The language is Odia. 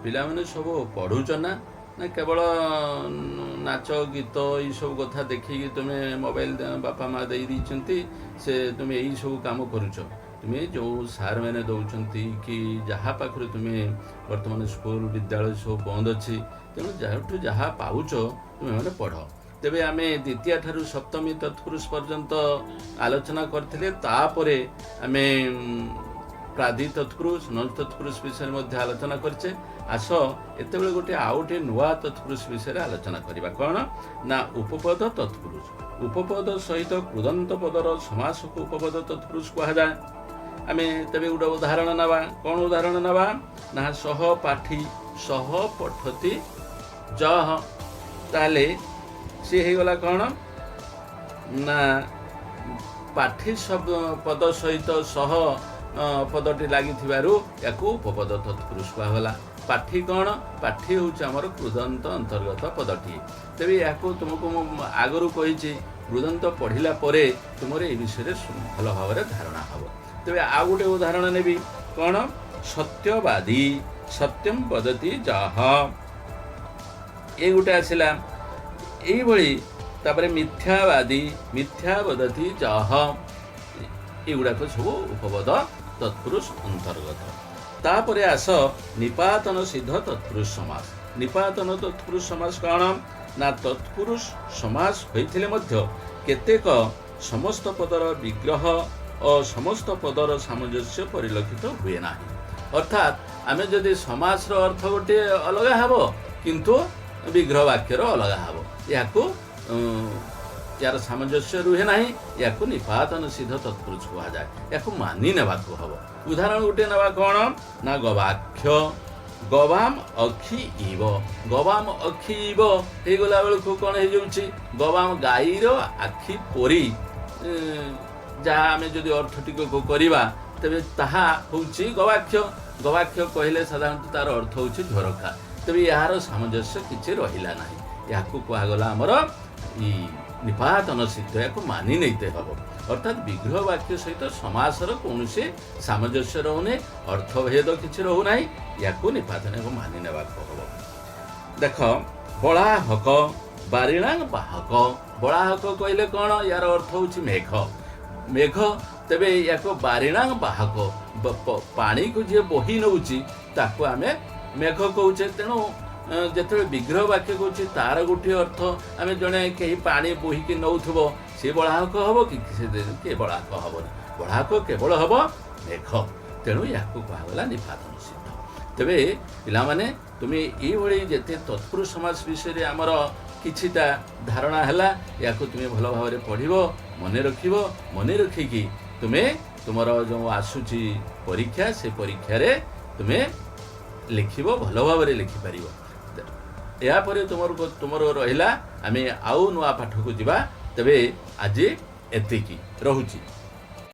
ପିଲାମାନେ ସବୁ ପଢ଼ୁଛ ନା ନା କେବଳ ନାଚ ଗୀତ ଏଇସବୁ କଥା ଦେଖିକି ତୁମେ ମୋବାଇଲ ବାପା ମା ଦେଇ ଦେଇଛନ୍ତି, ସେ ତୁମେ ଏଇସବୁ କାମ କରୁଛ। ତୁମେ ଯେଉଁ ସାର୍ମାନେ ଦେଉଛନ୍ତି କି ଯାହା ପାଖରୁ ତୁମେ ବର୍ତ୍ତମାନ ସ୍କୁଲ ବିଦ୍ୟାଳୟ ସବୁ ବନ୍ଦ ଅଛି, ତେଣୁ ଯାହାଠୁ ଯାହା ପାଉଛ ତୁମେମାନେ ପଢ଼। ତେବେ ଆମେ ଦ୍ୱିତୀୟ ଠାରୁ ସପ୍ତମୀ ତତ୍ପୁରୁଷ ପର୍ଯ୍ୟନ୍ତ ଆଲୋଚନା କରିଥିଲେ। ତାପରେ ଆମେ ପ୍ରାଦି ତତ୍ପୁରୁଷ ନନ୍ ତତ୍ପୁରୁଷ ବିଷୟରେ ମଧ୍ୟ ଆଲୋଚନା କରିଛେ। ଆସ ଏତେବେଳେ ଆଉ ଗୋଟେ ନୂଆ ତତ୍ପୁରୁଷ ବିଷୟରେ ଆଲୋଚନା କରିବା। କ'ଣ ନା ଉପପଦ ତତ୍ପୁରୁଷ। ଉପପଦ ସହିତ କୃଦନ୍ତ ପଦର ସମାସକୁ ଉପପଦ ତତ୍ପୁରୁଷ କୁହାଯାଏ। ଆମେ ତେବେ ଗୋଟେ ଉଦାହରଣ ନେବା। କ'ଣ ଉଦାହରଣ ନେବା ନା ସହ ପାଠୀ ସହ ପଠତି ଜହ। ତାହେଲେ ସିଏ ହେଇଗଲା କ'ଣ ନା ପାଠୀ ପଦ ସହିତ ସହ ପଦଟି ଲାଗିଥିବାରୁ ୟାକୁ ଉପପଦ ତତ୍ପୁରୁଷ କୁହାଗଲା। ପାଠୀ କ'ଣ? ପାଠୀ ହେଉଛି ଆମର କୃଦନ୍ତ ଅନ୍ତର୍ଗତ ପଦଟିଏ। ତେବେ ୟାକୁ ତୁମକୁ ମୁଁ ଆଗରୁ କହିଛି, କୃଦନ୍ତ ପଢ଼ିଲା ପରେ ତୁମର ଏ ବିଷୟରେ ଭଲ ଭାବରେ ଧାରଣା ହେବ। ତେବେ ଆଉ ଗୋଟେ ଉଦାହରଣ ନେବି। କ'ଣ? ସତ୍ୟବାଦୀ ସତ୍ୟମ୍ ବଦତି ଯାହ, ଏ ଗୋଟେ ଆସିଲା। ଏଇଭଳି ତାପରେ ମିଥ୍ୟାବାଦୀ ମିଥ୍ୟା ବଦତି ଯାହ, ଏଗୁଡ଼ାକ ସବୁ ଉପପଦ ତତ୍ପୁରୁଷ ଅନ୍ତର୍ଗତ। ତାପରେ ଆସ ନିପାତନ ସିଦ୍ଧ ତତ୍ପୁରୁଷ ସମାସ। ନିପାତନ ତତ୍ପୁରୁଷ ସମାସ କ'ଣ ନା ତତ୍ପୁରୁଷ ସମାସ ହୋଇଥିଲେ ମଧ୍ୟ କେତେକ ସମସ୍ତ ପଦର ବିଗ୍ରହ ଓ ସମସ୍ତ ପଦର ସାମଞ୍ଜସ୍ୟ ପରିଲକ୍ଷିତ ହୁଏ ନାହିଁ। ଅର୍ଥାତ୍ ଆମେ ଯଦି ସମାସର ଅର୍ଥ ଗୋଟିଏ ଅଲଗା ହେବ, କିନ୍ତୁ ବିଗ୍ରହ ବାକ୍ୟର ଅଲଗା ହେବ, ୟାର ସାମଞ୍ଜସ୍ୟ ରୁହେ ନାହିଁ। ୟାକୁ ନିପାତନ ସିଦ୍ଧ ତତ୍ପୁରୁଷ କୁହାଯାଏ। ୟାକୁ ମାନି ନେବାକୁ ହେବ। ଉଦାହରଣ ଗୋଟେ ନେବା। କ'ଣ ନା ଗବାକ୍ଷ ଗବାମ ଅକ୍ଷି ଇବ। ଗବାମ ଅକ୍ଷି ଇବ ହେଇଗଲା ବେଳକୁ କ'ଣ ହେଇଯାଉଛି? ଗବାମ ଗାଈର ଆଖି ପରି। ଯାହା ଆମେ ଯଦି ଅର୍ଥଟିକୁ କରିବା, ତେବେ ତାହା ହେଉଛି ଗବାକ୍ଷ। ଗବାକ୍ଷ କହିଲେ ସାଧାରଣତଃ ତାର ଅର୍ଥ ହେଉଛି ଝରକା। ତେବେ ଏହାର ସାମଞ୍ଜସ୍ୟ କିଛି ରହିଲା ନାହିଁ। ଏହାକୁ କୁହାଗଲା ଆମର ନିପାତନ ସିଦ୍ଧ। ୟାକୁ ମାନି ନେଇତେ ହେବ। ଅର୍ଥାତ୍ ବିଗ୍ରହ ବାକ୍ୟ ସହିତ ସମାସର କୌଣସି ସାମଞ୍ଜସ୍ୟ ରହୁନି, ଅର୍ଥଭେଦ କିଛି ରହୁନାହିଁ। ୟାକୁ ନିପାତନ ମାନି ନେବାକୁ ହେବ। ଦେଖ, ବଳାହକ ବାରିଣାଙ୍ଗ ବାହକ। ବଳାହକ କହିଲେ କ'ଣ? ୟାର ଅର୍ଥ ହେଉଛି ମେଘ। ମେଘ। ତେବେ ୟାକୁ ବାରିଣାଙ୍ଗ ବାହକ, ପାଣିକୁ ଯିଏ ବୋହି ନେଉଛି ତାକୁ ଆମେ ମେଘ କହୁଛେ। ତେଣୁ ଯେତେବେଳେ ବିଗ୍ରହ ବାକ୍ୟ କହୁଛି ତାର ଗୋଟିଏ ଅର୍ଥ, ଆମେ ଜଣେ କେହି ପାଣି ବୋହିକି ନେଉଥିବ, ସେ ବଳାହକ ହେବ କି? ସେ ବଳାହକ ହେବନି। ବଳାହକ କେବଳ ହେବ ମେଘ। ତେଣୁ ୟାକୁ କୁହାଗଲା ନିପାତନ ସିଦ୍ଧ। ତେବେ ପିଲାମାନେ, ତୁମେ ଏଇଭଳି ଯେତେ ତତ୍ପୁରୁଷ ସମାସ ବିଷୟରେ ଆମର କିଛିଟା ଧାରଣା ହେଲା, ୟାକୁ ତୁମେ ଭଲ ଭାବରେ ପଢ଼ିବ, ମନେ ରଖିବ। ମନେ ରଖିକି ତୁମେ ତୁମର ଯେଉଁ ଆସୁଛି ପରୀକ୍ଷା, ସେ ପରୀକ୍ଷାରେ ତୁମେ ଲେଖିବ, ଭଲ ଭାବରେ ଲେଖିପାରିବ। ଏହାପରେ ତୁମର ରହିଲା ଆମେ ଆଉ ନୂଆ ପାଠକୁ ଯିବା। ତେବେ ଆଜି ଏତିକି ରହୁଛି।